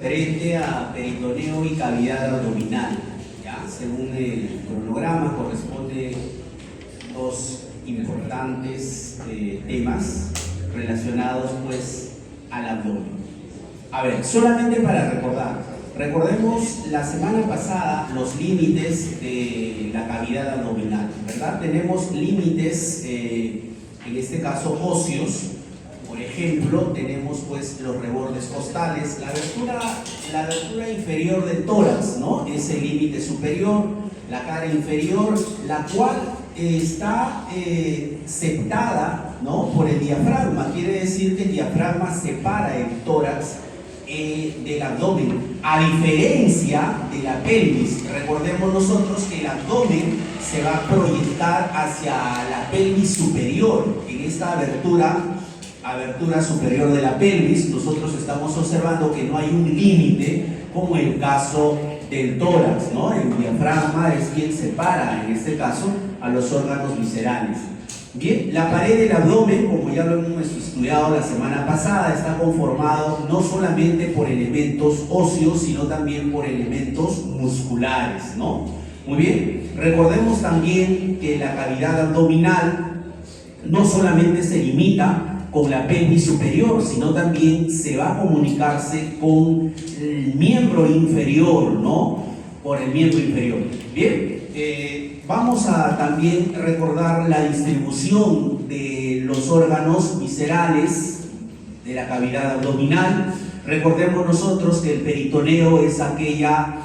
frente a peritoneo y cavidad abdominal, ¿ya? Según el cronograma corresponde dos importantes temas relacionados pues al abdomen. A ver, solamente para recordemos la semana pasada los límites de la cavidad abdominal, ¿verdad? Tenemos límites, en este caso óseos. Por ejemplo, tenemos pues los rebordes costales, la abertura inferior del tórax, ¿no? Es el límite superior, la cara inferior, la cual está septada, ¿no?, por el diafragma. Quiere decir que el diafragma separa el tórax del abdomen, a diferencia de la pelvis. Recordemos nosotros que el abdomen se va a proyectar hacia la pelvis superior. En esta abertura superior de la pelvis, nosotros estamos observando que no hay un límite como el caso del tórax, ¿no? El diafragma es quien separa, en este caso, a los órganos viscerales. Bien, la pared del abdomen, como ya lo hemos estudiado la semana pasada, está conformado no solamente por elementos óseos, sino también por elementos musculares, ¿no? Muy bien, recordemos también que la cavidad abdominal no solamente se limita con la pelvis superior, sino también se va a comunicarse con el miembro inferior, ¿no? Por el miembro inferior. Bien, vamos a también recordar la distribución de los órganos viscerales de la cavidad abdominal. Recordemos nosotros que el peritoneo es aquella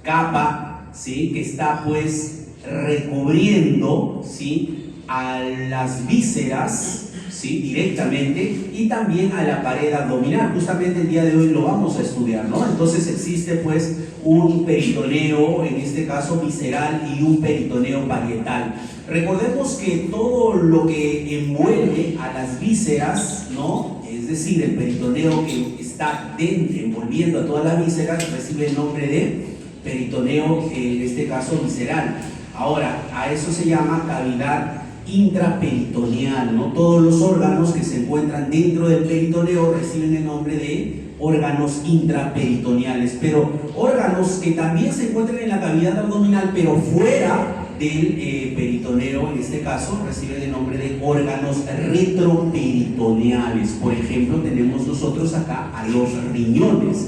capa, ¿sí?, que está pues recubriendo, ¿sí?, a las vísceras, ¿sí?, directamente, y también a la pared abdominal. Justamente el día de hoy lo vamos a estudiar, ¿no? Entonces existe pues un peritoneo, en este caso visceral, y un peritoneo parietal. Recordemos que todo lo que envuelve a las vísceras, ¿no?, es decir, el peritoneo que está dentro, envolviendo a todas las vísceras, recibe el nombre de peritoneo, en este caso visceral. Ahora, a eso se llama cavidad intraperitoneal, ¿no? Todos los órganos que se encuentran dentro del peritoneo reciben el nombre de órganos intraperitoneales, pero órganos que también se encuentran en la cavidad abdominal, pero fuera del peritoneo, en este caso, reciben el nombre de órganos retroperitoneales. Por ejemplo, tenemos nosotros acá a los riñones,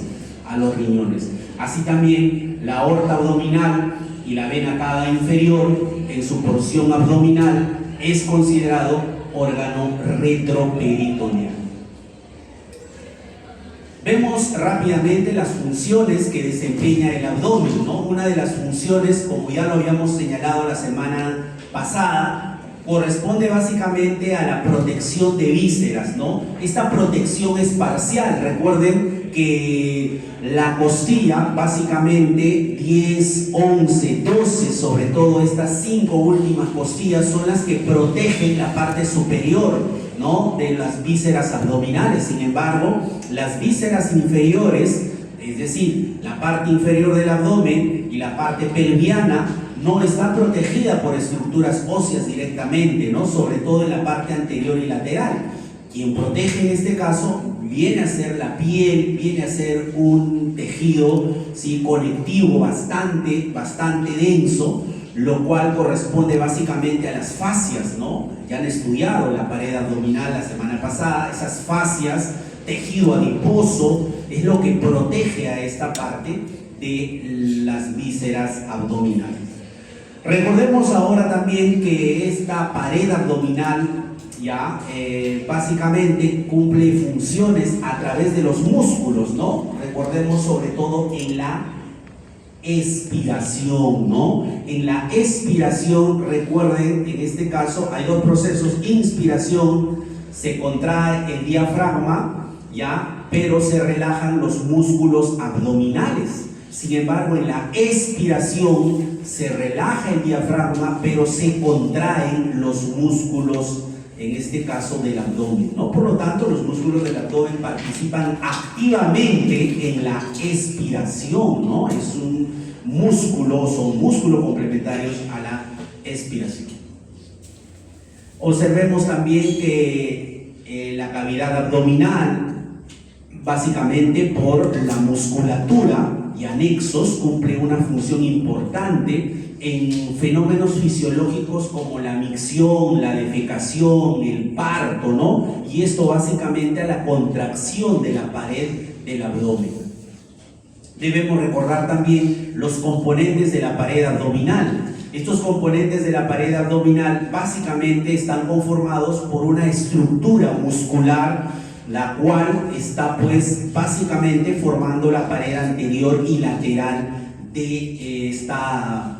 Así también la aorta abdominal y la vena cava inferior, en su porción abdominal, es considerado órgano retroperitoneal. Vemos rápidamente las funciones que desempeña el abdomen, ¿no? Una de las funciones, como ya lo habíamos señalado la semana pasada, corresponde básicamente a la protección de vísceras, ¿no? Esta protección es parcial. Recuerden que la costilla, básicamente 10, 11, 12, sobre todo estas 5 últimas costillas, son las que protegen la parte superior, ¿no?, de las vísceras abdominales. Sin embargo, las vísceras inferiores, es decir, la parte inferior del abdomen y la parte pelviana, no está protegida por estructuras óseas directamente, ¿no?, sobre todo en la parte anterior y lateral. Quien protege en este caso viene a ser la piel, viene a ser un tejido, ¿sí?, conectivo bastante denso, lo cual corresponde básicamente a las fascias, ¿no? Ya han estudiado la pared abdominal la semana pasada. Esas fascias, tejido adiposo, es lo que protege a esta parte de las vísceras abdominales. Recordemos ahora también que esta pared abdominal ya básicamente cumple funciones a través de los músculos, ¿no? Recordemos sobre todo en la expiración, ¿no? En la expiración, recuerden, en este caso hay dos procesos. Inspiración, se contrae el diafragma, ¿ya?, pero se relajan los músculos abdominales. Sin embargo, en la expiración se relaja el diafragma, pero se contraen los músculos, en este caso del abdomen, ¿no? Por lo tanto, los músculos del abdomen participan activamente en la expiración, ¿no? Es un músculo, son músculos complementarios a la expiración. Observemos también que la cavidad abdominal básicamente por la musculatura y anexos, cumple una función importante en fenómenos fisiológicos como la micción, la defecación, el parto, ¿no? Y esto básicamente a la contracción de la pared del abdomen. Debemos recordar también los componentes de la pared abdominal. Estos componentes de la pared abdominal básicamente están conformados por una estructura muscular, la cual está pues básicamente formando la pared anterior y lateral de esta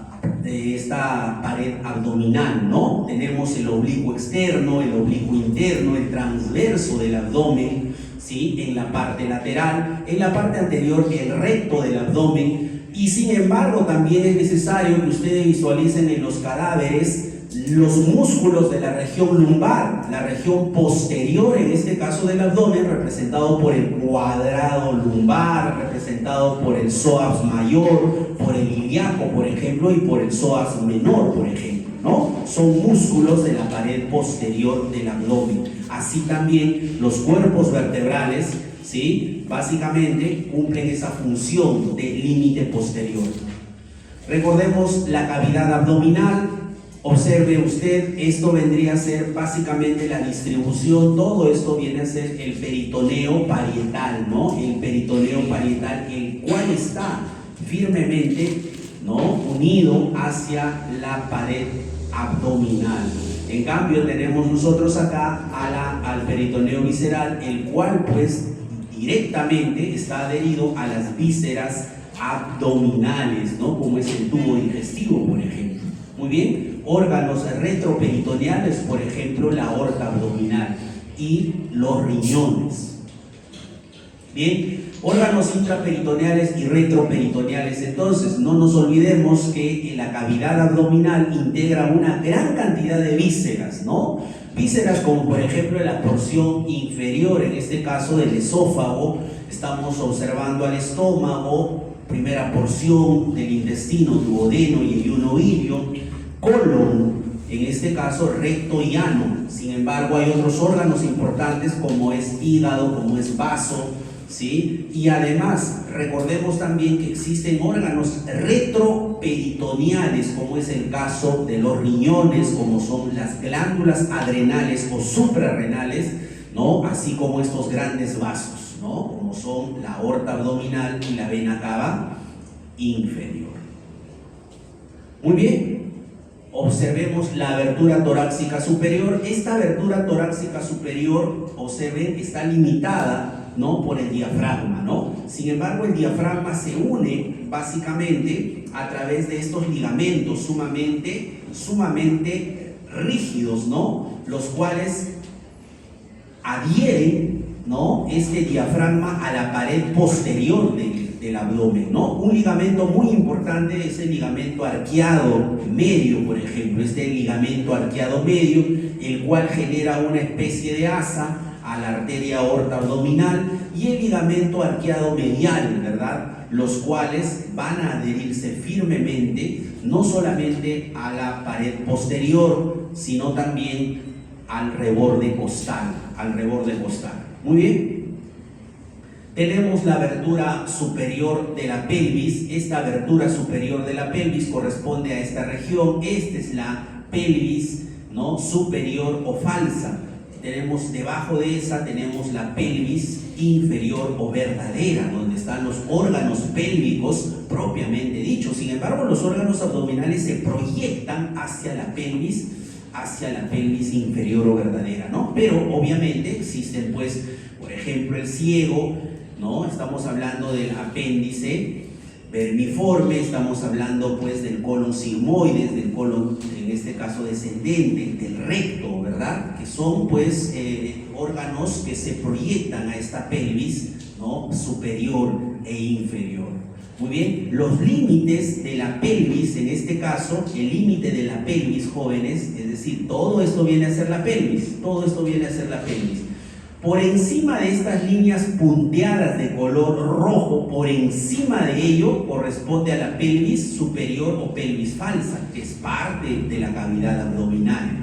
pared abdominal, ¿no? Tenemos el oblicuo externo, el oblicuo interno, el transverso del abdomen, ¿sí? En la parte lateral, en la parte anterior el recto del abdomen, y sin embargo también es necesario que ustedes visualicen en los cadáveres los músculos de la región lumbar, la región posterior, en este caso del abdomen, representado por el cuadrado lumbar, representado por el psoas mayor, por el ilíaco, por ejemplo, y por el psoas menor, por ejemplo, ¿no? Son músculos de la pared posterior del abdomen. Así también los cuerpos vertebrales, ¿sí? Básicamente cumplen esa función de límite posterior. Recordemos la cavidad abdominal. Observe usted, esto vendría a ser básicamente la distribución, todo esto viene a ser el peritoneo parietal, ¿no? El peritoneo parietal, el cual está firmemente, ¿no?, unido hacia la pared abdominal. En cambio tenemos nosotros acá al peritoneo visceral, el cual pues directamente está adherido a las vísceras abdominales, ¿no?, como es el tubo digestivo, por ejemplo. Muy bien. Órganos retroperitoneales, por ejemplo, la aorta abdominal y los riñones. Bien, órganos intraperitoneales y retroperitoneales. Entonces, no nos olvidemos que la cavidad abdominal integra una gran cantidad de vísceras, ¿no? Vísceras como, por ejemplo, la porción inferior, en este caso del esófago. Estamos observando al estómago, primera porción del intestino, duodeno y el yuno ilio. Colon, en este caso recto y ano. Sin embargo, hay otros órganos importantes como es hígado, como es vaso, ¿sí? Y además, recordemos también que existen órganos retroperitoneales, como es el caso de los riñones, como son las glándulas adrenales o suprarrenales, ¿no? Así como estos grandes vasos, ¿no?, como son la aorta abdominal y la vena cava inferior. Muy bien. Observemos la abertura torácica superior. Esta abertura torácica superior, observen, está limitada, ¿no?, por el diafragma, ¿no? Sin embargo, el diafragma se une básicamente a través de estos ligamentos sumamente rígidos, ¿no?, los cuales adhieren, ¿no?, este diafragma a la pared posterior del abdomen, ¿no? Un ligamento muy importante es el ligamento arqueado medio, por ejemplo, este ligamento arqueado medio, el cual genera una especie de asa a la arteria aorta abdominal, y el ligamento arqueado medial, ¿verdad?, los cuales van a adherirse firmemente no solamente a la pared posterior, sino también al reborde costal, Muy bien. Tenemos la abertura superior de la pelvis. Esta abertura superior de la pelvis corresponde a esta región. Esta es la pelvis, ¿no?, superior o falsa. Tenemos debajo de esa, tenemos la pelvis inferior o verdadera, donde están los órganos pélvicos propiamente dichos. Sin embargo, los órganos abdominales se proyectan hacia la pelvis inferior o verdadera, ¿no? Pero obviamente existen, pues, por ejemplo, el ciego, ¿no? Estamos hablando del apéndice vermiforme, estamos hablando pues del colon sigmoides, del colon, en este caso descendente, del recto, ¿verdad? Que son pues órganos que se proyectan a esta pelvis, ¿no?, superior e inferior. Muy bien, los límites de la pelvis, en este caso, el límite de la pelvis, jóvenes, es decir, todo esto viene a ser la pelvis, Por encima de estas líneas punteadas de color rojo, por encima de ello corresponde a la pelvis superior o pelvis falsa, que es parte de la cavidad abdominal.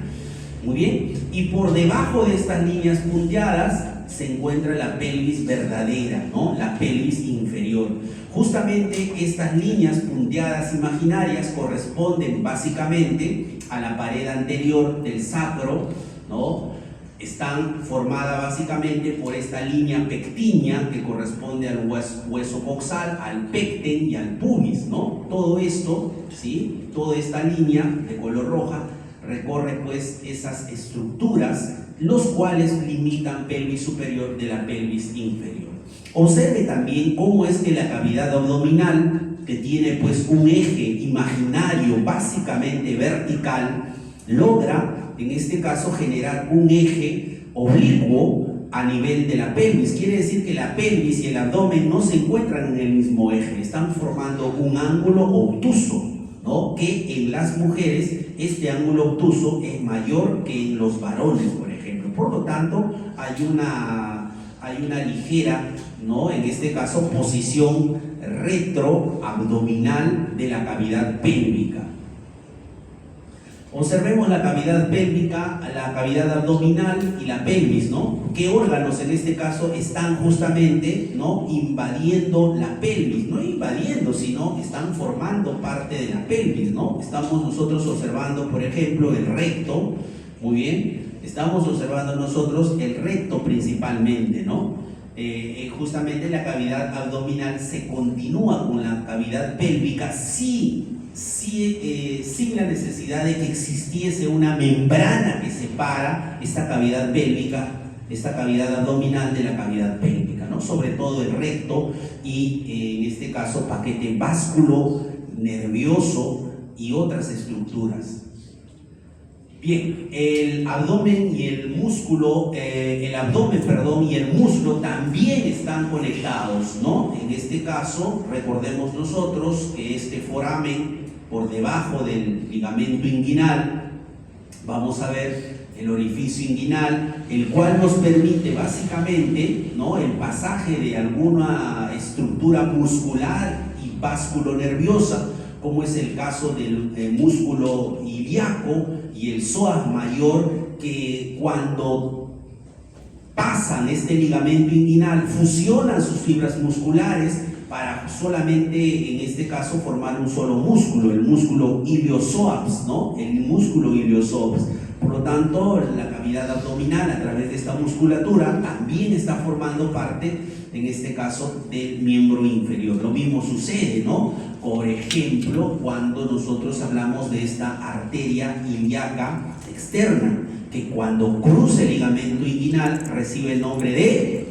Muy bien, y por debajo de estas líneas punteadas se encuentra la pelvis verdadera, ¿no? La pelvis inferior. Justamente estas líneas punteadas imaginarias corresponden básicamente a la pared anterior del sacro, ¿no? Están formadas básicamente por esta línea pectínea que corresponde al hueso coxal, al pecten y al pubis, ¿no? Todo esto, ¿sí? Toda esta línea de color roja recorre pues esas estructuras, los cuales limitan pelvis superior de la pelvis inferior. Observe también cómo es que la cavidad abdominal, que tiene pues un eje imaginario básicamente vertical, logra en este caso generar un eje oblicuo a nivel de la pelvis. Quiere decir que la pelvis y el abdomen no se encuentran en el mismo eje, están formando un ángulo obtuso, ¿no? Que en las mujeres este ángulo obtuso es mayor que en los varones, por ejemplo. Por lo tanto, hay una ligera, ¿no? En este caso, posición retroabdominal de la cavidad pélvica. Observemos la cavidad pélvica, la cavidad abdominal y la pelvis, ¿no? ¿Qué órganos en este caso están justamente, ¿no? invadiendo la pelvis? No invadiendo, sino están formando parte de la pelvis, ¿no? Estamos nosotros observando, por ejemplo, el recto, muy bien, estamos observando nosotros el recto principalmente, ¿no? Justamente la cavidad abdominal se continúa con la cavidad pélvica sin la necesidad de que existiese una membrana que separa esta cavidad pélvica, esta cavidad abdominal de la cavidad pélvica, ¿no? Sobre todo el recto y en este caso paquete vasculo, nervioso y otras estructuras. Bien, el abdomen y el músculo, el abdomen y el muslo también están conectados, ¿no? En este caso, recordemos nosotros que este foramen por debajo del ligamento inguinal, vamos a ver el orificio inguinal, el cual nos permite básicamente, ¿no? El pasaje de alguna estructura muscular y vasculonerviosa, como es el caso del músculo ilíaco y el psoas mayor, que cuando pasan este ligamento inguinal fusionan sus fibras musculares para solamente en este caso formar un solo músculo, el músculo iliosoas, ¿no? El músculo iliosoas. Por lo tanto, la cavidad abdominal a través de esta musculatura también está formando parte, en este caso, del miembro inferior. Lo mismo sucede, ¿no? Por ejemplo, cuando nosotros hablamos de esta arteria ilíaca externa, que cuando cruza el ligamento inguinal recibe el nombre de,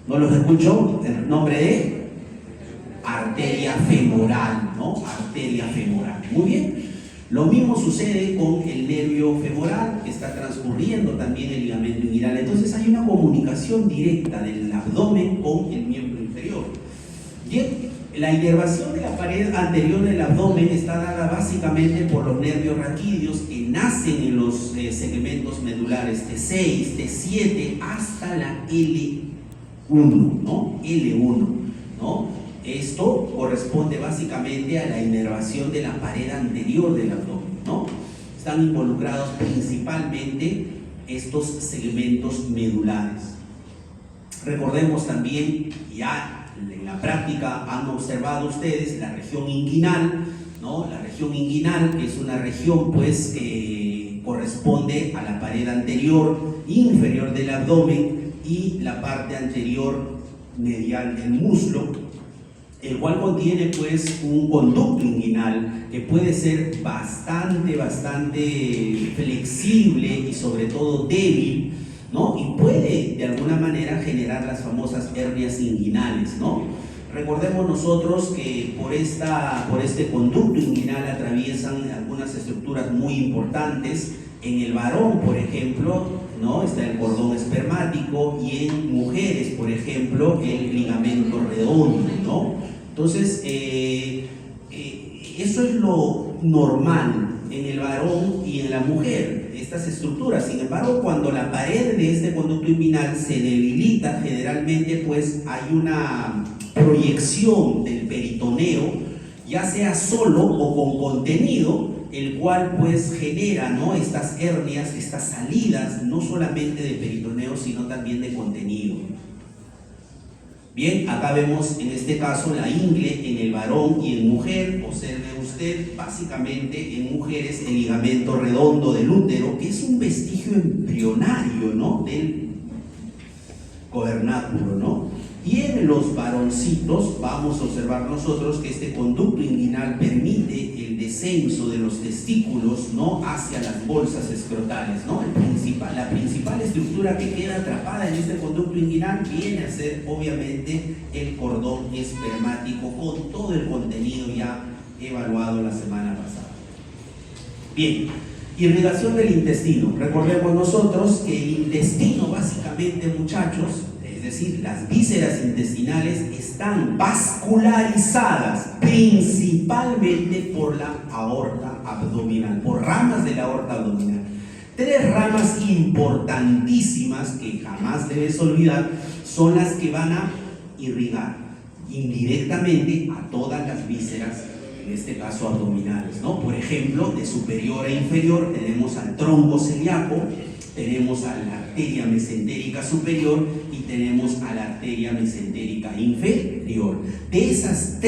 ¿no los escucho? El nombre de arteria femoral, ¿no? Arteria femoral. Muy bien. Lo mismo sucede con el nervio femoral, que está transcurriendo también el ligamento inguinal. Entonces hay una comunicación directa del abdomen con el miembro inferior. Bien, la inervación de la pared anterior del abdomen está dada básicamente por los nervios raquídeos que nacen en los segmentos medulares T6, T7 hasta la L1, ¿no? L1, ¿no? Esto corresponde básicamente a la inervación de la pared anterior del abdomen, ¿no? Están involucrados principalmente estos segmentos medulares. Recordemos también, ya en la práctica han observado ustedes la región inguinal, ¿no? La región inguinal, que es una región pues que corresponde a la pared anterior inferior del abdomen y la parte anterior medial del muslo, el cual contiene pues un conducto inguinal que puede ser bastante flexible y sobre todo débil, ¿no? Y puede de alguna manera generar las famosas hernias inguinales, ¿no? Recordemos nosotros que por este conducto inguinal atraviesan algunas estructuras muy importantes. En el varón, por ejemplo, ¿no? Está el cordón espermático, y en mujeres, por ejemplo, el ligamento redondo, ¿no? Entonces, eso es lo normal en el varón y en la mujer, estas estructuras. Sin embargo, cuando la pared de este conducto inguinal se debilita, generalmente pues hay una proyección del peritoneo, ya sea solo o con contenido, el cual pues genera, ¿no?, estas hernias, estas salidas, no solamente de peritoneo, sino también de contenido. Bien, acá vemos en este caso la ingle en el varón y en mujer. Observe usted, básicamente en mujeres el ligamento redondo del útero, que es un vestigio embrionario, ¿no?, del cavernáculo, ¿no? Y en los varoncitos vamos a observar nosotros que este conducto inguinal permite el descenso de los testículos, ¿no?, hacia las bolsas escrotales, ¿no? La principal estructura que queda atrapada en este conducto inguinal viene a ser obviamente el cordón espermático, con todo el contenido ya evaluado la semana pasada. Bien, irrigación del intestino. Recordemos nosotros que el intestino, básicamente, muchachos, es decir, las vísceras intestinales están vascularizadas principalmente por la aorta abdominal, por ramas de la aorta abdominal. Tres ramas importantísimas que jamás debes olvidar son las que van a irrigar indirectamente a todas las vísceras, en este caso abdominales, ¿no? Por ejemplo, de superior a inferior tenemos al tronco celíaco, tenemos a la arteria mesentérica superior y tenemos a la arteria mesentérica inferior. De esos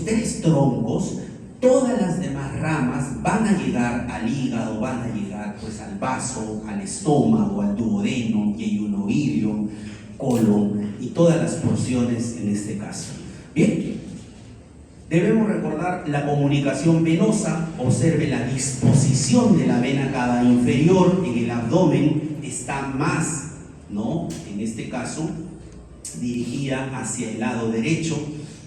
tres troncos, todas las demás ramas van a llegar al hígado, van a llegar pues al vaso, al estómago, al duodeno, yeyunoideo, colon y todas las porciones en este caso. Bien, debemos recordar la comunicación venosa. Observe la disposición de la vena cava inferior en el abdomen, está más, ¿no?, en este caso dirigida hacia el lado derecho,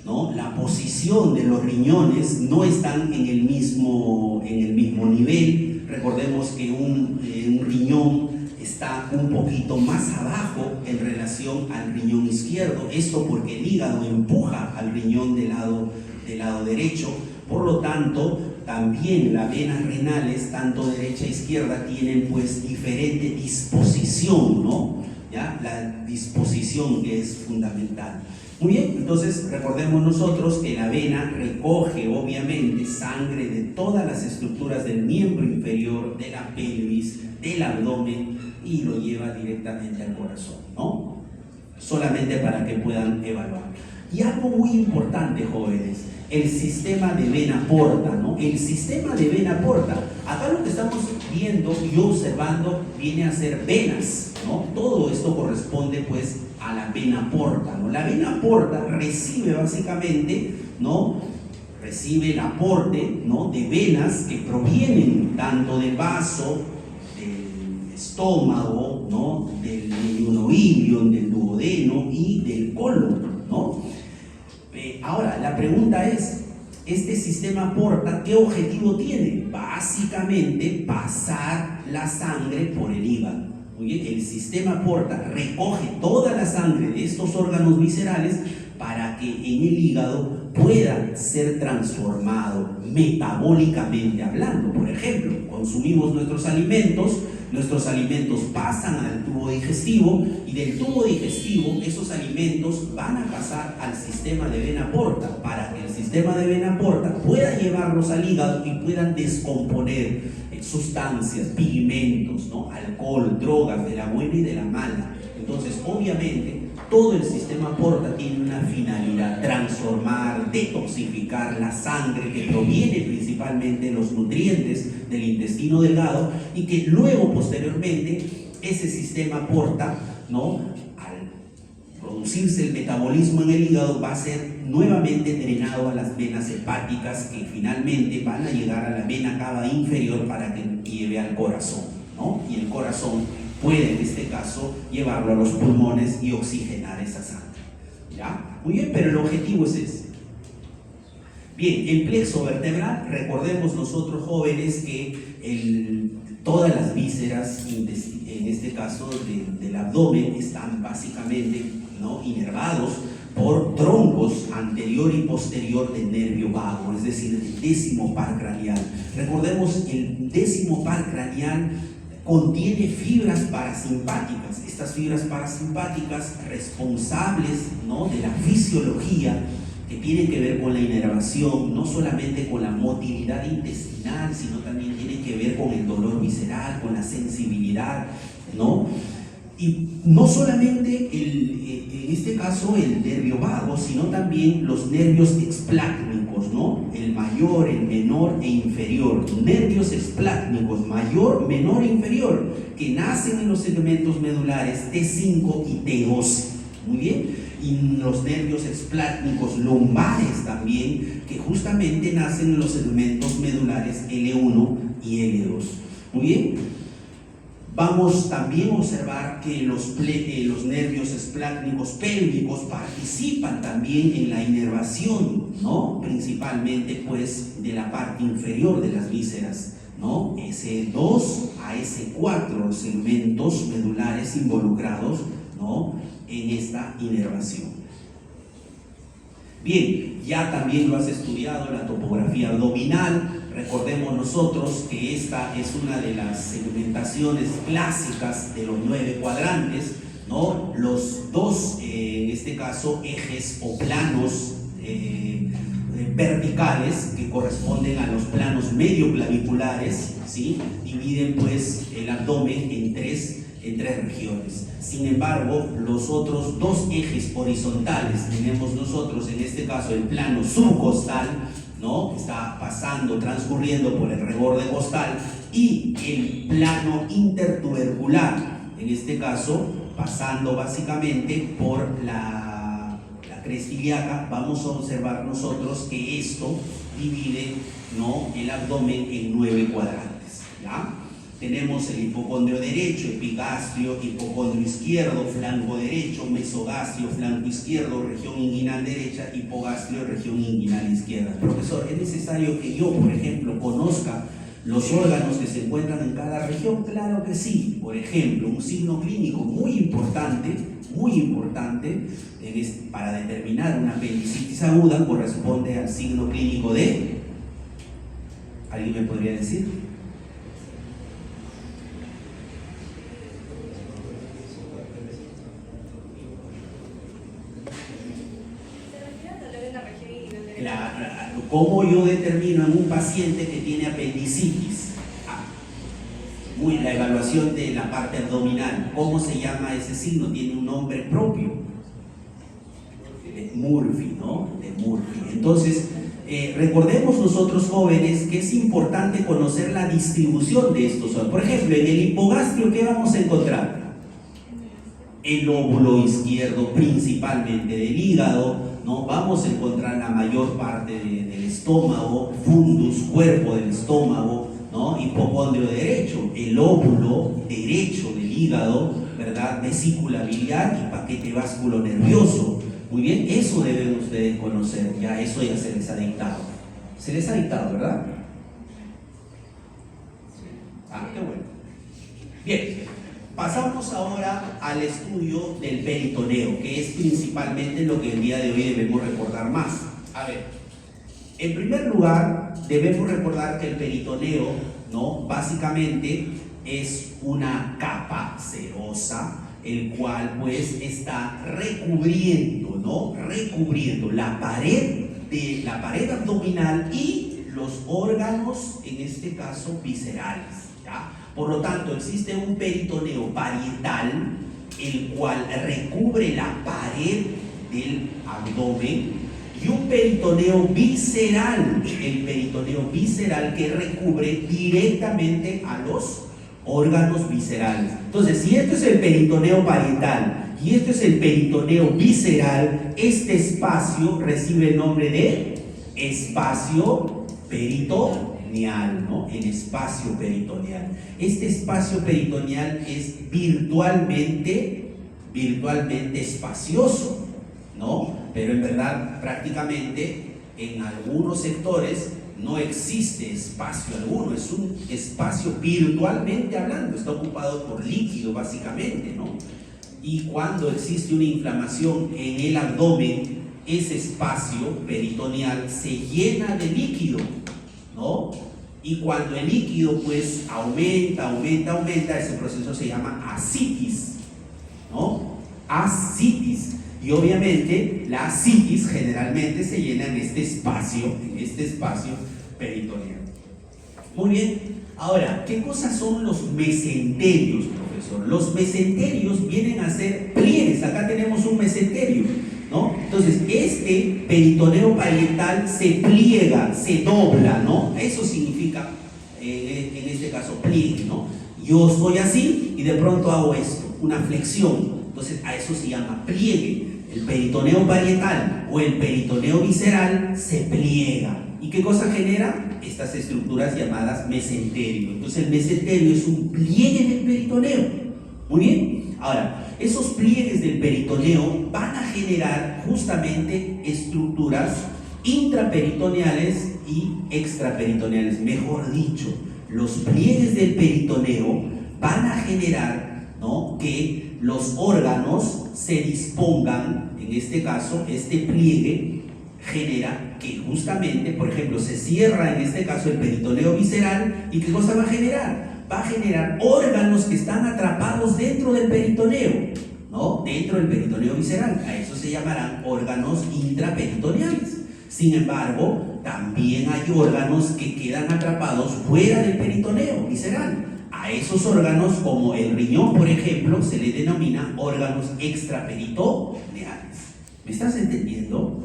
¿no? La posición de los riñones no están en el mismo nivel. Recordemos que un riñón está un poquito más abajo en relación al riñón izquierdo, esto porque el hígado empuja al riñón del lado derecho. Por lo tanto, también las venas renales, tanto derecha e izquierda, tienen pues diferente disposición, ¿no? ¿Ya? La disposición que es fundamental. Muy bien, entonces recordemos nosotros que la vena recoge obviamente sangre de todas las estructuras del miembro inferior, de la pelvis, del abdomen, y lo lleva directamente al corazón, ¿no? Solamente para que puedan evaluar. Y algo muy importante, jóvenes, el sistema de vena porta, ¿no? El sistema de vena porta, acá lo que estamos viendo y observando viene a ser venas, ¿no? Todo esto corresponde pues a la vena porta, ¿no? La vena porta recibe básicamente, ¿no?, recibe el aporte, ¿no?, de venas que provienen tanto del vaso, del estómago, ¿no?, del yeyunoideo, del duodeno y del colon, ¿no? Ahora, la pregunta es, ¿este sistema porta qué objetivo tiene? Básicamente, pasar la sangre por el hígado. Muy bien, el sistema porta recoge toda la sangre de estos órganos viscerales para que en el hígado pueda ser transformado metabólicamente hablando. Por ejemplo, consumimos nuestros alimentos pasan al tubo digestivo y del tubo digestivo esos alimentos van a pasar al sistema de vena porta para que el sistema de vena porta pueda llevarlos al hígado y puedan descomponer sustancias, pigmentos, ¿no?, alcohol, drogas, de la buena y de la mala. Entonces, obviamente, todo el sistema porta tiene una finalidad: transformar, detoxificar la sangre que proviene principalmente de los nutrientes del intestino delgado, y que luego, posteriormente, ese sistema porta, ¿no?, al producirse el metabolismo en el hígado, va a ser nuevamente drenado a las venas hepáticas, que finalmente van a llegar a la vena cava inferior para que lleve al corazón, ¿no? Y el corazón puede, en este caso, llevarlo a los pulmones y oxigenar esa sangre, ¿ya? Muy bien, pero el objetivo es ese. Bien, el plexo vertebral, recordemos nosotros, jóvenes, que todas las vísceras, en este caso del abdomen, están básicamente, ¿no?, inervados por troncos anterior y posterior del nervio vago, es decir, el décimo par craneal. Recordemos, el décimo par craneal contiene fibras parasimpáticas. Estas fibras parasimpáticas, responsables, ¿no?, de la fisiología que tienen que ver con la inervación, no solamente con la motilidad intestinal, sino también tienen que ver con el dolor visceral, con la sensibilidad, ¿no? Y no solamente en este caso el nervio vago, sino también los nervios explácnicos, ¿no? El mayor, el menor e inferior. Nervios explácnicos, mayor, menor e inferior, que nacen en los segmentos medulares T5 y T12. Muy bien. Y los nervios explácnicos lumbares también, que justamente nacen en los segmentos medulares L1 y L2. Muy bien. Vamos también a observar que los nervios esplácnicos pélvicos participan también en la inervación, ¿no? Principalmente pues de la parte inferior de las vísceras, ¿no? S2 a S4, los segmentos medulares involucrados, ¿no? En esta inervación. Bien, ya también lo has estudiado, la topografía abdominal. Recordemos nosotros que esta es una de las segmentaciones clásicas de los 9 cuadrantes, ¿no? Los dos, en este caso, ejes o planos verticales que corresponden a los planos medio claviculares, ¿sí? Dividen pues el abdomen en tres regiones. Sin embargo, los otros dos ejes horizontales tenemos nosotros, en este caso el plano subcostal, ¿no? Está pasando, transcurriendo por el reborde costal, y el plano intertubercular, en este caso pasando básicamente por la cresta ilíaca. Vamos a observar nosotros que esto divide, ¿no?, el abdomen en 9 cuadrantes, ¿ya? Tenemos el hipocondrio derecho, epigastrio, hipocondrio izquierdo, flanco derecho, mesogastrio, flanco izquierdo, región inguinal derecha, hipogastrio, región inguinal izquierda. Profesor, ¿es necesario que yo, por ejemplo, conozca los órganos que se encuentran en cada región? Claro que sí. Por ejemplo, un signo clínico muy importante para determinar una apendicitis aguda corresponde al signo clínico de... ¿Alguien me podría decir? ¿Cómo yo determino en un paciente que tiene apendicitis? La evaluación de la parte abdominal. ¿Cómo se llama ese signo? Tiene un nombre propio. De Murphy, ¿no? De Murphy. Entonces, recordemos nosotros jóvenes que es importante conocer la distribución de estos. Por ejemplo, en el hipogastrio, ¿qué vamos a encontrar? El lóbulo izquierdo, principalmente del hígado, ¿no? Vamos a encontrar la mayor parte del estómago, fundus, cuerpo del estómago, ¿no? Hipocondrio derecho, el lóbulo derecho del hígado, ¿verdad? Vesícula biliar y paquete vasculo nervioso. Muy bien, eso deben ustedes conocer, ya eso ya se les ha dictado. Se les ha dictado, ¿verdad? Qué bueno. Bien. Pasamos ahora al estudio del peritoneo, que es principalmente lo que el día de hoy debemos recordar más. A ver, en primer lugar, debemos recordar que el peritoneo, ¿no?, básicamente es una capa serosa, el cual pues está recubriendo, ¿no?, recubriendo la pared abdominal y los órganos, en este caso viscerales, ¿ya? Por lo tanto, existe un peritoneo parietal, el cual recubre la pared del abdomen, y un peritoneo visceral, el peritoneo visceral que recubre directamente a los órganos viscerales. Entonces, si esto es el peritoneo parietal y esto es el peritoneo visceral, este espacio recibe el nombre de espacio peritoneal, ¿no? El espacio peritoneal. Este espacio peritoneal es virtualmente espacioso, ¿no? Pero en verdad prácticamente en algunos sectores no existe espacio alguno, es un espacio virtualmente hablando, está ocupado por líquido básicamente, ¿no? Y cuando existe una inflamación en el abdomen, ese espacio peritoneal se llena de líquido, ¿no? Y cuando el líquido pues aumenta, ese proceso se llama ascitis, ¿no? Ascitis. Y obviamente la ascitis generalmente se llena en este espacio peritoneal. Muy bien, ahora, ¿qué cosas son los mesenterios, profesor? Los mesenterios vienen a ser pliegues. Acá tenemos un mesenterio, ¿no? Entonces, este peritoneo parietal se pliega, se dobla, ¿no? Eso significa, en este caso, pliegue, ¿no? Yo estoy así y de pronto hago esto, una flexión. Entonces, a eso se llama pliegue. El peritoneo parietal o el peritoneo visceral se pliega. ¿Y qué cosa genera? Estas estructuras llamadas mesenterio. Entonces el mesenterio es un pliegue del peritoneo. Muy bien. Ahora, esos pliegues del peritoneo van a generar justamente estructuras intraperitoneales y extraperitoneales. Mejor dicho, los pliegues del peritoneo van a generar, ¿no?, que los órganos se dispongan. En este caso, este pliegue genera que justamente, por ejemplo, se cierra en este caso el peritoneo visceral. ¿Y qué cosa va a generar? Va a generar órganos que están atrapados dentro del peritoneo, ¿no? Dentro del peritoneo visceral. A eso se llamarán órganos intraperitoneales. Sin embargo, también hay órganos que quedan atrapados fuera del peritoneo visceral. A esos órganos, como el riñón, por ejemplo, se le denomina órganos extraperitoneales. ¿Me estás entendiendo?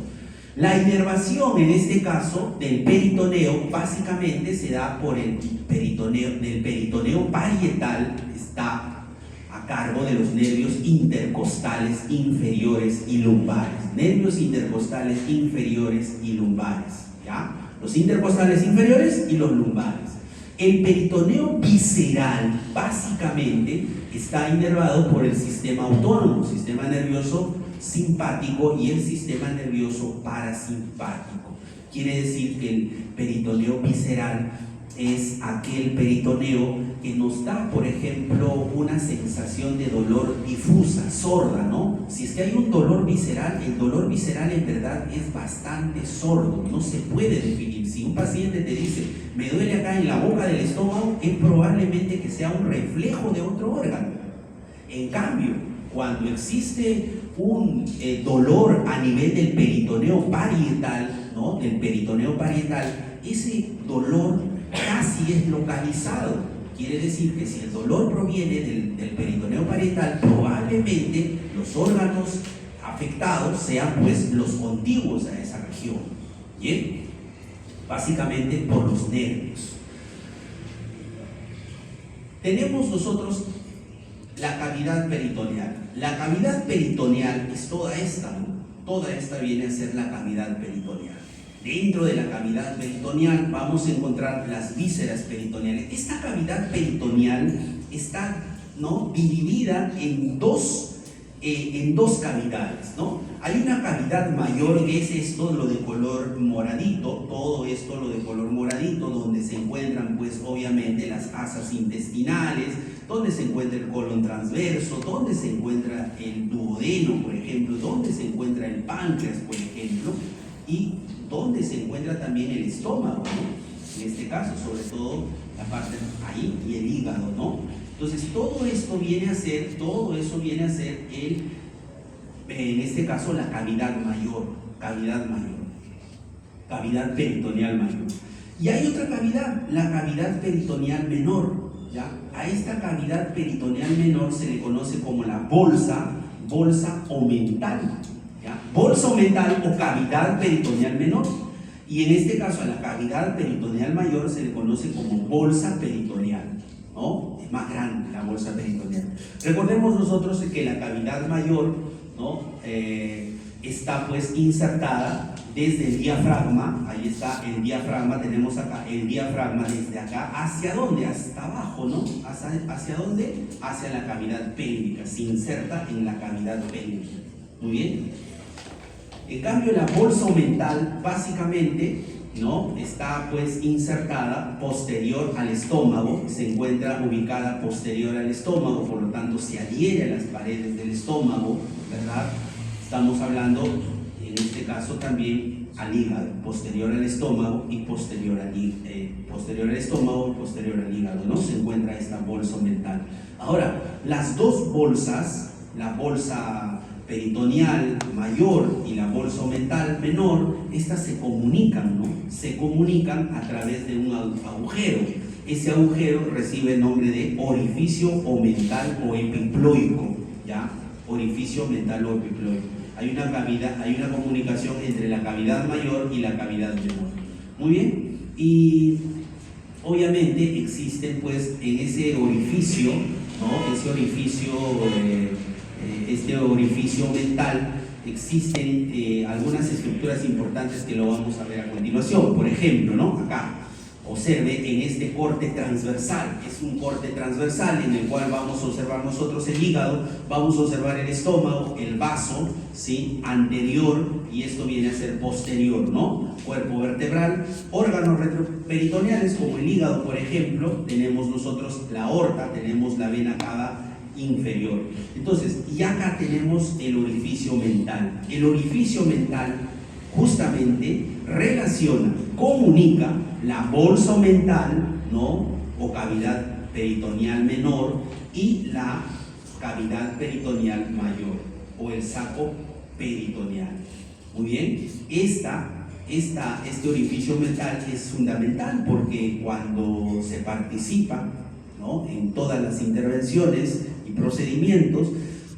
La inervación, en este caso, del peritoneo, básicamente se da por el peritoneo parietal. Está a cargo de los nervios intercostales inferiores y lumbares. Nervios intercostales inferiores y lumbares, ¿ya? Los intercostales inferiores y los lumbares. El peritoneo visceral, básicamente, está inervado por el sistema autónomo, sistema nervioso simpático y el sistema nervioso parasimpático. Quiere decir que el peritoneo visceral es aquel peritoneo que nos da, por ejemplo, una sensación de dolor difusa, sorda, ¿no? Si es que hay un dolor visceral, el dolor visceral en verdad es bastante sordo, no se puede definir. Si un paciente te dice, me duele acá en la boca del estómago, es probablemente que sea un reflejo de otro órgano. En cambio, cuando existe un dolor a nivel del peritoneo parietal, ¿no?, del peritoneo parietal, ese dolor casi es localizado. Quiere decir que si el dolor proviene del peritoneo parietal, probablemente los órganos afectados sean pues los contiguos a esa región. ¿Bien? Básicamente por los nervios. Tenemos nosotros la cavidad peritoneal. La cavidad peritoneal es toda esta, ¿no? Toda esta viene a ser la cavidad peritoneal. Dentro de la cavidad peritoneal vamos a encontrar las vísceras peritoneales. Esta cavidad peritoneal está, ¿no?, dividida en dos cavidades, ¿no? Hay una cavidad mayor, que es esto, lo de color moradito, todo esto, lo de color moradito, donde se encuentran, pues, obviamente las asas intestinales, donde se encuentra el colon transverso, donde se encuentra el duodeno, por ejemplo, donde se encuentra el páncreas, por ejemplo, y donde se encuentra también el estómago, ¿no? En este caso, sobre todo la parte ahí y el hígado, ¿no? Entonces, todo eso viene a ser en este caso, la cavidad peritoneal mayor. Y hay otra cavidad, la cavidad peritoneal menor, ¿ya? A esta cavidad peritoneal menor se le conoce como la bolsa omental, ¿ya? Bolsa omental o cavidad peritoneal menor. Y en este caso, a la cavidad peritoneal mayor se le conoce como bolsa peritoneal, ¿no? Es más grande la bolsa peritoneal. Recordemos nosotros que la cavidad mayor, ¿no?, está pues insertada desde el diafragma. Ahí está el diafragma, tenemos acá el diafragma desde acá, ¿hacia dónde? Hasta abajo, ¿no? ¿Hacia dónde? Hacia la cavidad pélvica, se inserta en la cavidad pélvica. Muy bien. En cambio, la bolsa omental básicamente, ¿no?, está pues insertada posterior al estómago, se encuentra ubicada posterior al estómago, por lo tanto se adhiere a las paredes del estómago, ¿verdad? Estamos hablando, en este caso también, al hígado, posterior al estómago y posterior al hígado, ¿no? Se encuentra esta bolsa omental. Ahora, las dos bolsas, la bolsa peritoneal mayor y la bolsa omental menor, estas se comunican, ¿no? Se comunican a través de un agujero. Ese agujero recibe el nombre de orificio omental o epiploico, ¿ya? Orificio omental o epiploico. Hay una cavidad, hay una comunicación entre la cavidad mayor y la cavidad menor. Muy bien, y obviamente existen pues en ese orificio, ¿no? Ese orificio, este orificio mental, existen algunas estructuras importantes que lo vamos a ver a continuación. Por ejemplo, ¿no? Acá, observe en este corte transversal, es un corte transversal en el cual vamos a observar nosotros el hígado, vamos a observar el estómago, el vaso, ¿sí? Anterior, y esto viene a ser posterior, ¿no? Cuerpo vertebral, órganos retroperitoneales como el hígado, por ejemplo, tenemos nosotros la aorta, tenemos la vena cava inferior. Entonces, y acá tenemos el orificio mental. El orificio mental justamente relaciona, comunica la bolsa omental, ¿no? O cavidad peritoneal menor y la cavidad peritoneal mayor o el saco peritoneal. Muy bien, este orificio mental es fundamental porque cuando se participa, ¿no? En todas las intervenciones y procedimientos,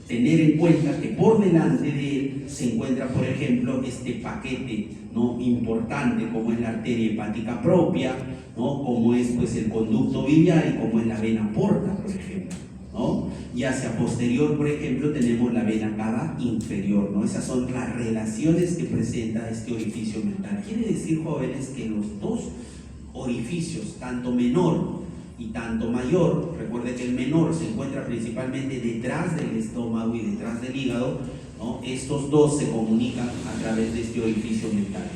tener en cuenta que por delante de él se encuentra, por ejemplo, este paquete, ¿no? Importante, como es la arteria hepática propia, ¿no? Como es pues el conducto biliar y como es la vena porta, por ejemplo, ¿no? Y hacia posterior, por ejemplo, tenemos la vena cava inferior, ¿no? Esas son las relaciones que presenta este orificio mental. Quiere decir, jóvenes, que los dos orificios, tanto menor y tanto mayor, recuerde que el menor se encuentra principalmente detrás del estómago y detrás del hígado, ¿no? Estos dos se comunican a través de este orificio mental,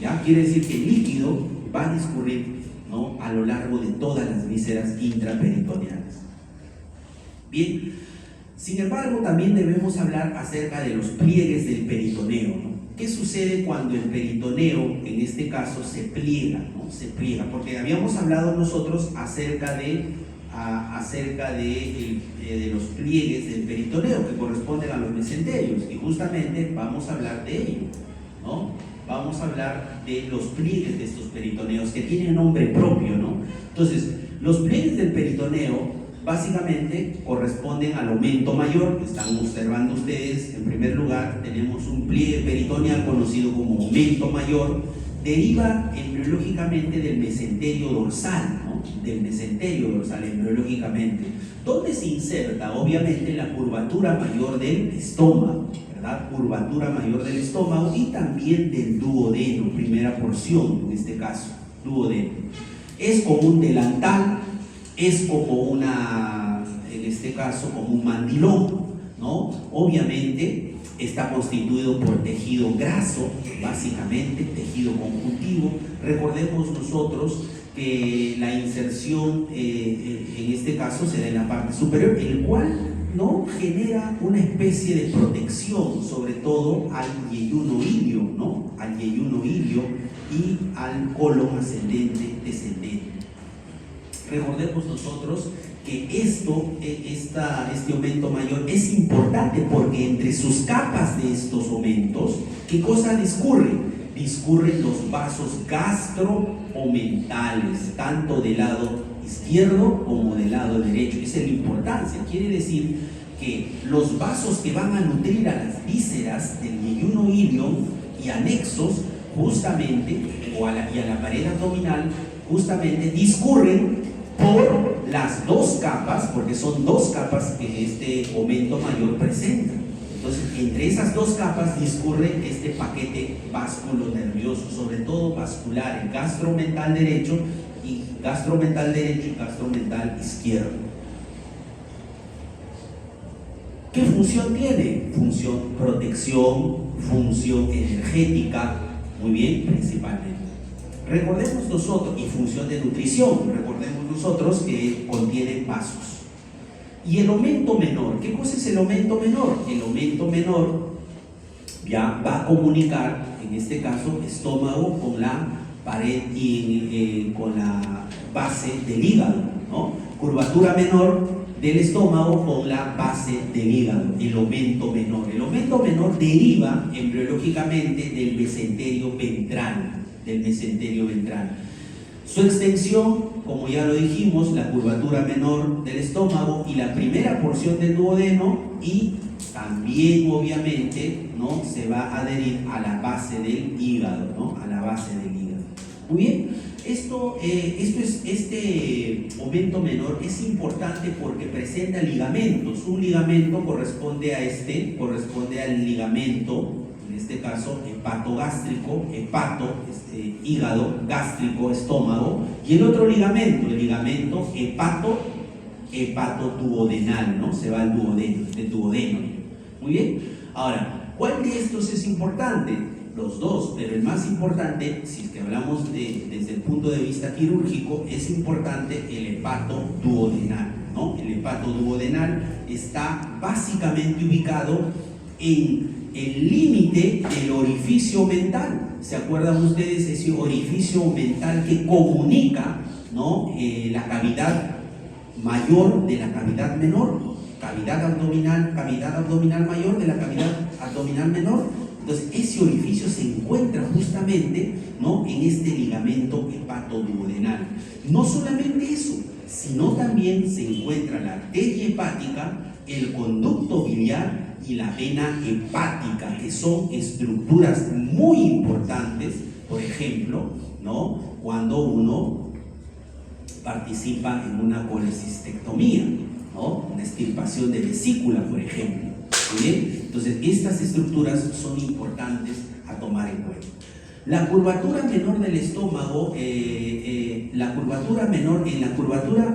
¿ya? Quiere decir que el líquido va a discurrir, ¿no? A lo largo de todas las vísceras intraperitoneales. Bien, sin embargo, también debemos hablar acerca de los pliegues del peritoneo, ¿no? ¿Qué sucede cuando el peritoneo, en este caso, se pliega, ¿no? Se pliega, porque habíamos hablado nosotros acerca de los pliegues del peritoneo que corresponden a los mesenterios, y justamente vamos a hablar de ello, ¿no? Vamos a hablar de los pliegues de estos peritoneos que tienen nombre propio, ¿no? Entonces, los pliegues del peritoneo básicamente corresponden al aumento mayor que están observando ustedes. En primer lugar, tenemos un pliegue peritoneal conocido como aumento mayor, deriva embriológicamente del mesenterio dorsal, ¿no? Del mesenterio dorsal embriológicamente, donde se inserta obviamente la curvatura mayor del estómago, ¿verdad? Curvatura mayor del estómago y también del duodeno, primera porción en este caso, duodeno. Es como un delantal, es como una, en este caso, como un mandilón, ¿no? Obviamente está constituido por tejido graso, básicamente, tejido conjuntivo. Recordemos nosotros que la inserción, en este caso, se da en la parte superior, el cual, ¿no? Genera una especie de protección, sobre todo al yeyuno ilio, ¿no? Al yeyuno ilio y al colon ascendente, descendente. Recordemos nosotros que este aumento mayor es importante porque entre sus capas de estos aumentos, ¿qué cosa discurre? Discurren los vasos gastroomentales, tanto del lado izquierdo como del lado derecho. Esa es la importancia. Quiere decir que los vasos que van a nutrir a las vísceras del yeyuno ilio y anexos, justamente, y a la pared abdominal, justamente discurren por las dos capas, porque son dos capas que este aumento mayor presenta. Entonces, entre esas dos capas discurre este paquete vasculonervioso, sobre todo vascular, el gastromental derecho y gastromental izquierdo. ¿Qué función tiene? Función protección, función energética, muy bien, principalmente. Recordemos nosotros, y función de nutrición, recordemos nosotros que contiene vasos. Y el aumento menor, ¿qué cosa es el aumento menor? El aumento menor ya va a comunicar, en este caso, estómago con la pared y con la base del hígado, ¿no? Curvatura menor del estómago con la base del hígado, el omen menor. El omen menor deriva embriológicamente del mesenterio ventral, Su extensión, como ya lo dijimos, la curvatura menor del estómago y la primera porción del duodeno, y también obviamente, ¿no?, se va a adherir a la base del hígado, ¿no?, a la base del hígado. Muy bien, este aumento menor es importante porque presenta ligamentos. Un ligamento corresponde al ligamento, en este caso hepatogástrico, hígado, gástrico, estómago, y el otro ligamento, el ligamento hepatoduodenal, ¿no? Se va al duodeno. Muy bien. Ahora, ¿cuál de estos es importante? Los dos, pero el más importante, si es que hablamos desde el punto de vista quirúrgico, es importante el hepatoduodenal, ¿no? El hepatoduodenal está básicamente ubicado en el límite del orificio mental. ¿Se acuerdan ustedes ese orificio mental que comunica, ¿no?, la cavidad mayor de la cavidad menor? Cavidad abdominal mayor de la cavidad abdominal menor. Entonces, ese orificio se encuentra justamente, ¿no?, en este ligamento hepatoduodenal. No solamente eso, sino también se encuentra la arteria hepática, el conducto biliar y la vena hepática, que son estructuras muy importantes, por ejemplo, ¿no?, cuando uno participa en una colecistectomía, ¿no?, una extirpación de vesícula, por ejemplo. Muy bien, entonces estas estructuras son importantes a tomar en cuenta. La curvatura menor del estómago,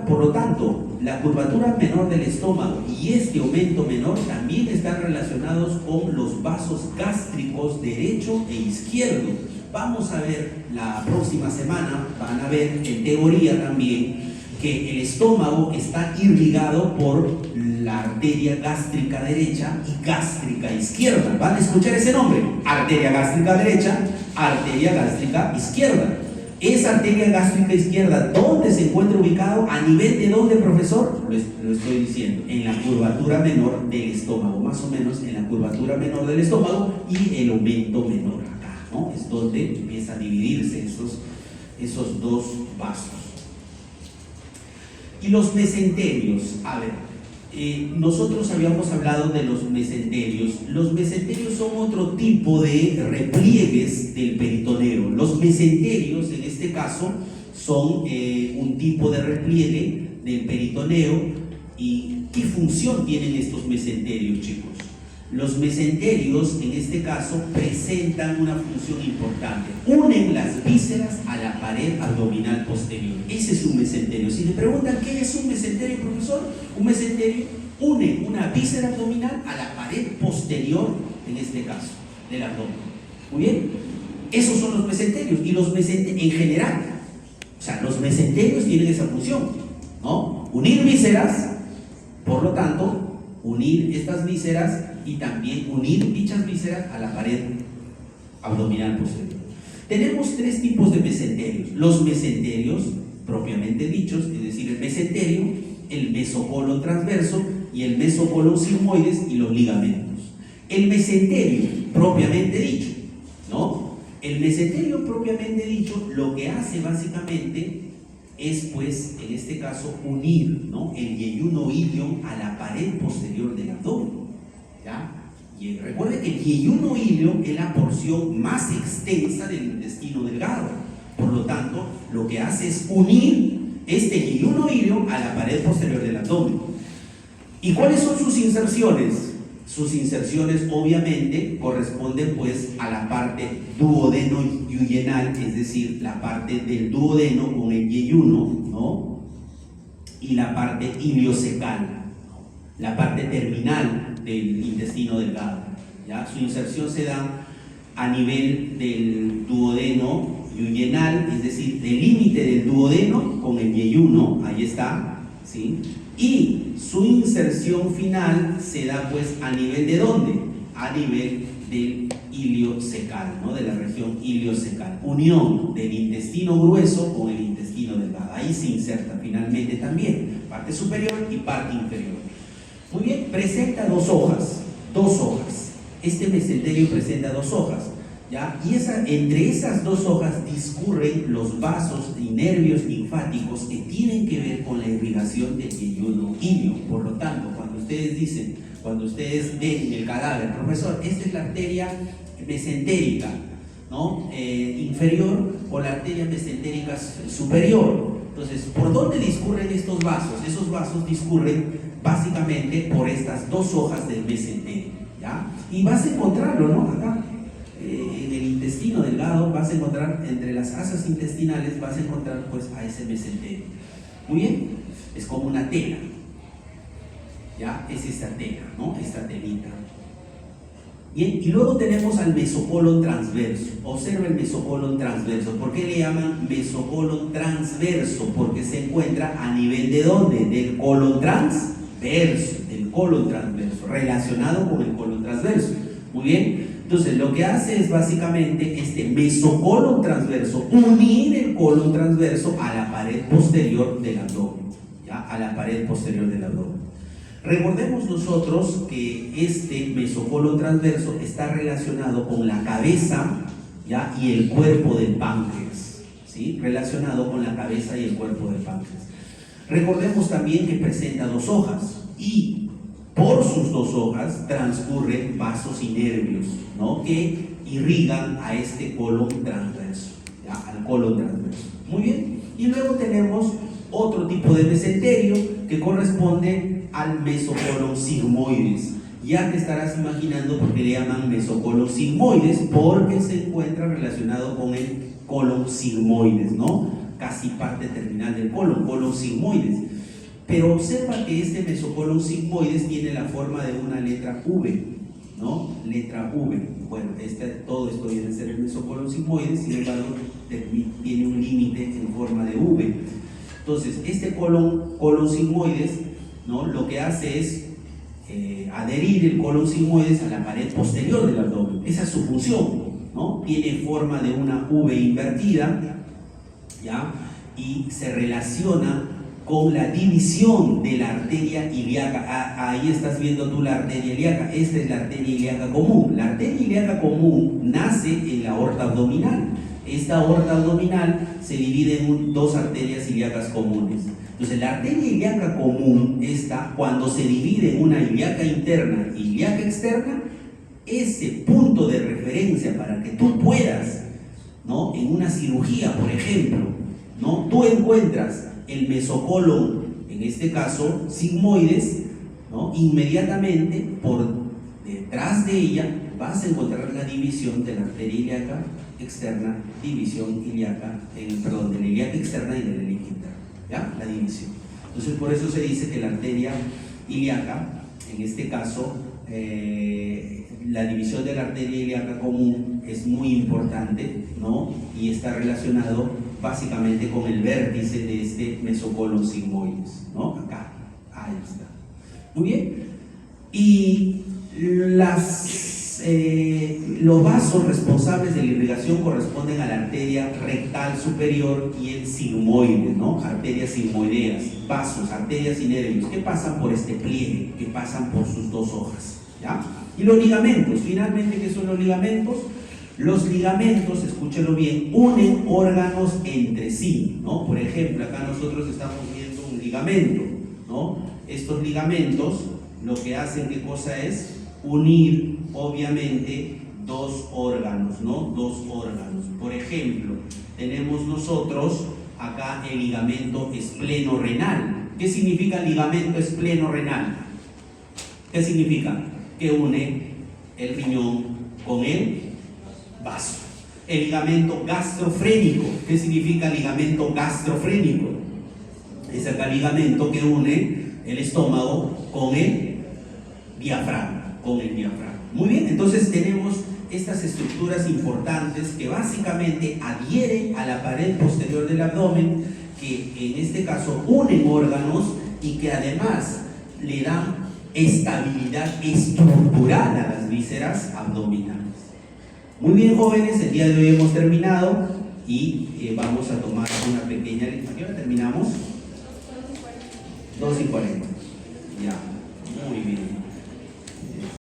por lo tanto, la curvatura menor del estómago y este aumento menor también están relacionados con los vasos gástricos derecho e izquierdo. Vamos a ver la próxima semana, van a ver en teoría también que el estómago está irrigado por la arteria gástrica derecha y gástrica izquierda. Van a escuchar ese nombre: arteria gástrica derecha, arteria gástrica izquierda. Esa arteria gástrica izquierda, ¿dónde se encuentra ubicado? ¿A nivel de dónde, profesor? Lo estoy diciendo, en la curvatura menor del estómago, más o menos en la curvatura menor del estómago y el aumento menor acá, ¿no? Es donde empieza a dividirse esos dos vasos. Y los mesenterios, a ver, nosotros habíamos hablado de los mesenterios. Los mesenterios son otro tipo de repliegues del peritoneo. Los mesenterios, en este caso, son un tipo de repliegue del peritoneo. ¿Y qué función tienen estos mesenterios, chicos? Los mesenterios, en este caso, presentan una función importante. Unen las vísceras a la pared abdominal posterior. Ese es un mesenterio. Si le preguntan qué es un mesenterio, profesor, un mesenterio une una víscera abdominal a la pared posterior, en este caso, del abdomen. Muy bien. Esos son los mesenterios. Y los mesenterios, en general, o sea, los mesenterios tienen esa función, ¿no? Unir vísceras, por lo tanto, unir estas vísceras y también unir dichas vísceras a la pared abdominal posterior. Tenemos tres tipos de mesenterios. Los mesenterios propiamente dichos, es decir, el mesenterio, el mesocolon transverso y el mesocolon sigmoides y los ligamentos. El mesenterio propiamente dicho, ¿no? El mesenterio propiamente dicho lo que hace básicamente es, pues, en este caso, unir, ¿no?, el yeyuno ilion a la pared posterior del abdomen, ¿ya? Y recuerde que el yeyuno ilion es la porción más extensa del intestino delgado. Por lo tanto, lo que hace es unir este yeyuno ilion a la pared posterior del abdomen. ¿Y cuáles son sus inserciones? Sus inserciones obviamente corresponden, pues, a la parte duodeno-yuyinal, es decir, la parte del duodeno con el yeyuno, ¿no?, y la parte iliocecal, la parte terminal del intestino delgado, ¿ya? Su inserción se da a nivel del duodeno-yuyinal, es decir, del límite del duodeno con el yeyuno, ahí está, ¿sí? Y su inserción final se da, pues, a nivel de ¿dónde? A nivel del iliocecal, ¿no? De la región iliocecal. Unión del intestino grueso con el intestino delgado. Ahí se inserta finalmente también parte superior y parte inferior. Muy bien, presenta dos hojas. Este mesenterio presenta dos hojas, ¿ya? Y entre esas dos hojas discurren los vasos y nervios linfáticos que tienen que ver con la irrigación del yeyuno ilio. Por lo tanto, cuando ustedes ven en el cadáver, profesor, esta es la arteria mesentérica, ¿no? Inferior, o la arteria mesentérica superior. Entonces, ¿por dónde discurren estos vasos? Esos vasos discurren básicamente por estas dos hojas del mesenterio, ¿ya? Y vas a encontrarlo, ¿no? Acá, en el intestino delgado, vas a encontrar, entre las asas intestinales, vas a encontrar pues a ese mesenterio. Muy bien, es como una tela, ¿ya? Es esta tela, ¿no? Esta telita. Bien, y luego tenemos al mesocolon transverso. Observa el mesocolon transverso. ¿Por qué le llaman mesocolon transverso? Porque se encuentra a nivel de ¿dónde? Del colon transverso, relacionado con el colon transverso. Muy bien, entonces lo que hace es básicamente este mesocolon transverso unir el colon transverso a la pared posterior del abdomen, ¿ya? A la pared posterior del abdomen. Recordemos nosotros que este mesocolon transverso está relacionado con la cabeza, ¿ya? Y el cuerpo del páncreas, ¿sí? Relacionado con la cabeza y el cuerpo del páncreas. Recordemos también que presenta dos hojas y por sus dos hojas transcurren vasos y nervios, ¿no? Que irrigan a este colon transverso, ¿ya? Al colon transverso. Muy bien. Y luego tenemos otro tipo de mesenterio que corresponde al mesocolon sigmoides. Ya te estarás imaginando por qué le llaman mesocolon sigmoides, porque se encuentra relacionado con el colon sigmoides, ¿no? Casi parte terminal del colon sigmoides. Pero observa que este mesocolon sigmoides tiene la forma de una letra V, ¿no? Letra V. Bueno, todo esto viene a ser el mesocolon sigmoides, sin embargo, tiene un límite en forma de V. Entonces, este colon sigmoides, ¿no? Lo que hace es adherir el colon sigmoides a la pared posterior del abdomen. Esa es su función, ¿no? Tiene forma de una V invertida, ¿ya? Y se relaciona con la división de la arteria ilíaca. Ahí estás viendo tú la arteria ilíaca. Esta es la arteria ilíaca común. La arteria ilíaca común nace en la aorta abdominal. Esta aorta abdominal se divide en dos arterias ilíacas comunes. Entonces, la arteria ilíaca común, cuando se divide en una ilíaca interna y ilíaca externa, ese punto de referencia para que tú puedas, ¿no? En una cirugía, por ejemplo, ¿no? Tú encuentras el mesocolon, en este caso sigmoides, ¿no? Inmediatamente por detrás de ella vas a encontrar la división de la arteria ilíaca externa, de la ilíaca externa y de la ilíaca interna, ¿ya? La división. Entonces, por eso se dice que la arteria ilíaca, en este caso, la división de la arteria ilíaca común es muy importante, ¿no? Y está relacionado básicamente con el vértice de este mesocolon sigmoides, ¿no? Acá, ahí está. Muy bien. Y los vasos responsables de la irrigación corresponden a la arteria rectal superior y el sigmoide, ¿no? Arterias sigmoideas, vasos, arterias y nervios que pasan por este pliegue, que pasan por sus dos hojas, ¿ya? Y los ligamentos, finalmente, ¿qué son los ligamentos? Los ligamentos, escúchelo bien, unen órganos entre sí, ¿no? Por ejemplo, acá nosotros estamos viendo un ligamento, ¿no? Estos ligamentos lo que hacen, ¿qué cosa es? Unir, obviamente, dos órganos, ¿no? Dos órganos. Por ejemplo, tenemos nosotros acá el ligamento espleno-renal. ¿Qué significa ligamento espleno-renal? ¿Qué significa? Que une el riñón con el vaso. El ligamento gastrofrénico. ¿Qué significa ligamento gastrofrénico? Es el ligamento que une el estómago con el diafragma. Muy bien, entonces tenemos estas estructuras importantes que básicamente adhieren a la pared posterior del abdomen, que en este caso unen órganos y que además le dan estabilidad estructural a las vísceras abdominales. Muy bien, jóvenes, el día de hoy hemos terminado y vamos a tomar una pequeña... ¿A qué hora terminamos? 2:40. Ya, muy bien.